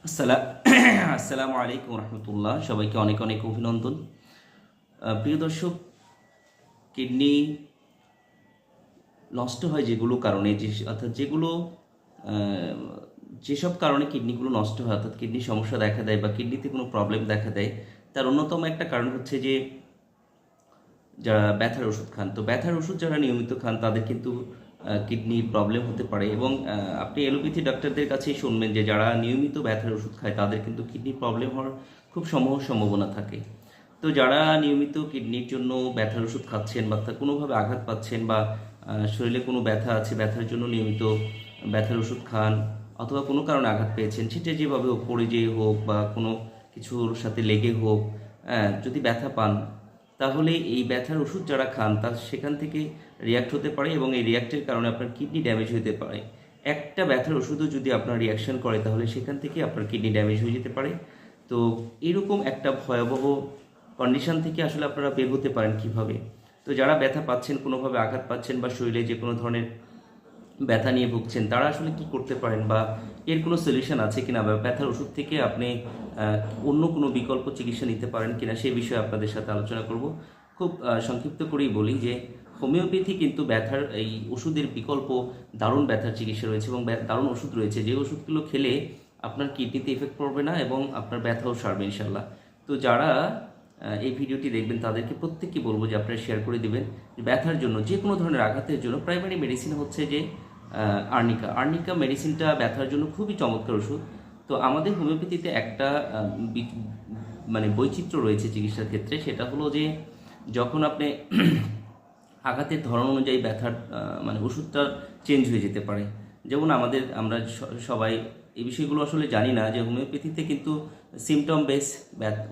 আসসালামু আলাইকুম রহমতুল্লাহ। সবাইকে অনেক অনেক অভিনন্দন। প্রিয় দর্শক, কিডনি নষ্ট হয় যেগুলো কারণে, অর্থাৎ যেসব কারণে কিডনিগুলো নষ্ট হয়, অর্থাৎ কিডনির সমস্যা দেখা দেয় বা কিডনিতে কোনো প্রবলেম দেখা দেয়, তার অন্যতম একটা কারণ হচ্ছে যে যারা ব্যথার ওষুধ খান। তো ব্যথার ওষুধ যারা নিয়মিত খান তাদের কিন্তু কিডনির প্রবলেম হতে পারে। এবং আপনি এলোপ্যাথি ডাক্তারদের কাছেই শুনবেন যে যারা নিয়মিত ব্যথার ওষুধ খায় তাদের কিন্তু কিডনির প্রবলেম হওয়ার খুব সম্ভাবনা থাকে। তো যারা নিয়মিত কিডনির জন্য ব্যথার ওষুধ খাচ্ছেন বা কোনোভাবে আঘাত পাচ্ছেন বা শরীরে কোনো ব্যথা আছে, ব্যথার জন্য নিয়মিত ব্যথার ওষুধ খান, অথবা কোনো কারণে আঘাত পেয়েছেন, সেটা যেভাবে হোক, পড়ে যেয়ে হোক বা কোনো কিছুর সাথে লেগে হোক, যদি ব্যথা পান, তাহলে এই ব্যথার ওষুধ যারা খান তার সেখান থেকে রিয়াক্ট হতে পারে এবং এই রিয়াক্টের কারণে আপনার কিডনি ড্যামেজ হতে পারে। একটা ব্যথার ওষুধও যদি আপনার রিয়াকশন করে তাহলে সেখান থেকে আপনার কিডনি ড্যামেজ হয়ে যেতে পারে। তো এরকম একটা ভয়াবহ কন্ডিশন থেকে আসলে আপনারা বের হতে পারেন কিভাবে? তো যারা ব্যথা পাচ্ছেন, কোনোভাবে আঘাত পাচ্ছেন বা শরীরে যে কোনো ধরনের ব্যথা নিয়ে ভুগছেন, তারা আসলে কি করতে পারেন বা এর কোনো সলিউশন আছে কিনা, বা ব্যথার ওষুধ থেকে আপনি অন্য কোনো বিকল্প চিকিৎসা নিতে পারেন কিনা, সেই বিষয়ে আপনাদের সাথে আলোচনা করব। খুব সংক্ষিপ্ত করেই বলি যে হোমিওপ্যাথি কিন্তু ব্যথার এই ওষুধের বিকল্প দারুণ ব্যথার চিকিৎসা রয়েছে এবং দারুণ ওষুধ রয়েছে, যে ওষুধগুলো খেলে আপনার কিডনিতে ইফেক্ট পড়বে না এবং আপনার ব্যথাও সারবে ইনশাল্লাহ। তো যারা এই ভিডিওটি দেখবেন তাদেরকে প্রত্যেককে বলবো যে আপনারা শেয়ার করে দেবেন। ব্যথার জন্য, যে কোনো ধরনের আঘাতের জন্য প্রাইমারি মেডিসিন হচ্ছে যে আর্নিকা মেডিসিনটা ব্যথার জন্য খুবই চমৎকার ওষুধ। তো আমাদের হোমিওপ্যাথিতে একটা মানে বৈচিত্র্য রয়েছে চিকিৎসার ক্ষেত্রে, সেটা হলো যে যখন আপনি আঘাতের ধরন অনুযায়ী ব্যথার মানে ওষুধটা চেঞ্জ হয়ে যেতে পারে। যেমন আমরা সবাই এই বিষয়গুলো আসলে জানি না যে হোমিওপ্যাথিতে কিন্তু সিমটম বেস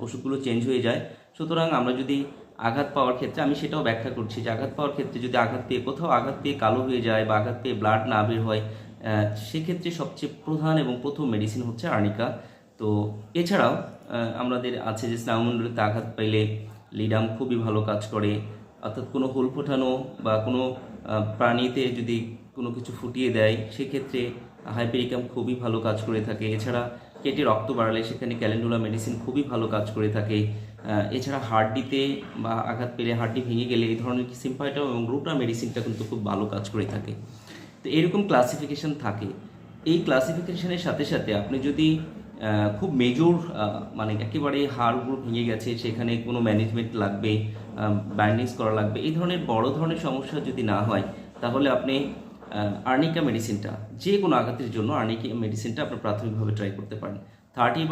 ওষুধগুলো চেঞ্জ হয়ে যায়। সুতরাং আমরা যদি আঘাত পাওয়ার ক্ষেত্রে, আমি সেটাও ব্যাখ্যা করছি যে আঘাত পাওয়ার ক্ষেত্রে যদি কোথাও আঘাত পেয়ে কালো হয়ে যায় বা আঘাত পেয়ে ব্লাড না বের হয়, সেক্ষেত্রে সবচেয়ে প্রধান এবং প্রথম মেডিসিন হচ্ছে আর্নিকা। তো এছাড়াও আমাদের আছে যে স্নায়ুমণ্ডলীতে আঘাত পাইলে লিডাম খুবই ভালো কাজ করে, অর্থাৎ কোনো হুল ফোটানো বা কোনো প্রাণীতে যদি কোনো কিছু ফুটিয়ে দেয় সেক্ষেত্রে হাইপেরিকাম খুবই ভালো কাজ করে থাকে। এছাড়া কেটে রক্ত বাড়ালে সেখানে ক্যালেন্ডুলা মেডিসিন খুবই ভালো কাজ করে থাকে। এছাড়া হাড্ডিতে বা আঘাত পেলে, হাড্ডি ভেঙে গেলে এই ধরনের সিম্পাইটাম এবং রুটা মেডিসিনটা কিন্তু খুব ভালো কাজ করে থাকে। তো এরকম ক্লাসিফিকেশন থাকে। এই ক্লাসিফিকেশনের সাথে সাথে আপনি যদি খুব মেজর মানে একেবারে হাড়গুলো ভেঙে গেছে, সেখানে কোনো ম্যানেজমেন্ট লাগবে, ব্যান্ডেজ করা লাগবে, এই ধরনের বড় ধরনের সমস্যা যদি না হয়, তাহলে আপনি আর্নিকা মেডিসিনটা, যে কোনো আঘাতের জন্য আর্নিকা মেডিসিনটা আপনি প্রাথমিকভাবে ট্রাই করতে পারেন। 30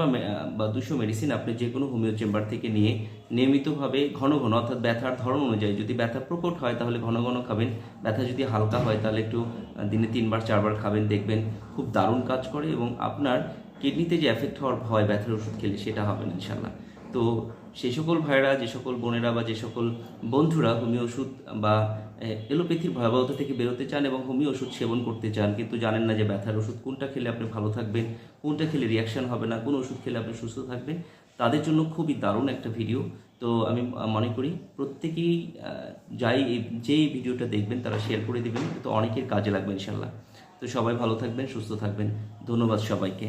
বা 200 মেডিসিন আপনি যে কোনো হোমিও চেম্বার থেকে নিয়ে নিয়মিতভাবে ঘন ঘন, অর্থাৎ ব্যথার ধরন অনুযায়ী, যদি ব্যথা প্রকট হয় তাহলে ঘন ঘন খাবেন, ব্যথা যদি হালকা হয় তাহলে একটু দিনে 3 বার 4 বার খাবেন, দেখবেন খুব দারুণ কাজ করে এবং আপনার কিডনিতে যে এফেক্ট হওয়ার ভয় ব্যথার ওষুধ খেলে সেটা হবে না ইনশাল্লাহ। তো সেই সকল ভাইরা, যে সকল বোনেরা বা যে সকল বন্ধুরা হোমিও ওষুধ বা এলোপ্যাথির ভয়াবহতা থেকে বেরোতে চান এবং হোমিও ওষুধ সেবন করতে চান, কিন্তু জানেন না যে ব্যথার ওষুধ কোনটা খেলে আপনি ভালো থাকবেন, কোনটা খেলে রিয়াকশন হবে না, কোন ওষুধ খেলে আপনি সুস্থ থাকবেন, তাদের জন্য খুবই দারুণ একটা ভিডিও। তো আমি মনে করি প্রত্যেকেই যেই ভিডিওটা দেখবেন তারা শেয়ার করে দেবেন, তো অনেকের কাজে লাগবে ইনশাল্লাহ। তো সবাই ভালো থাকবেন, সুস্থ থাকবেন। ধন্যবাদ সবাইকে।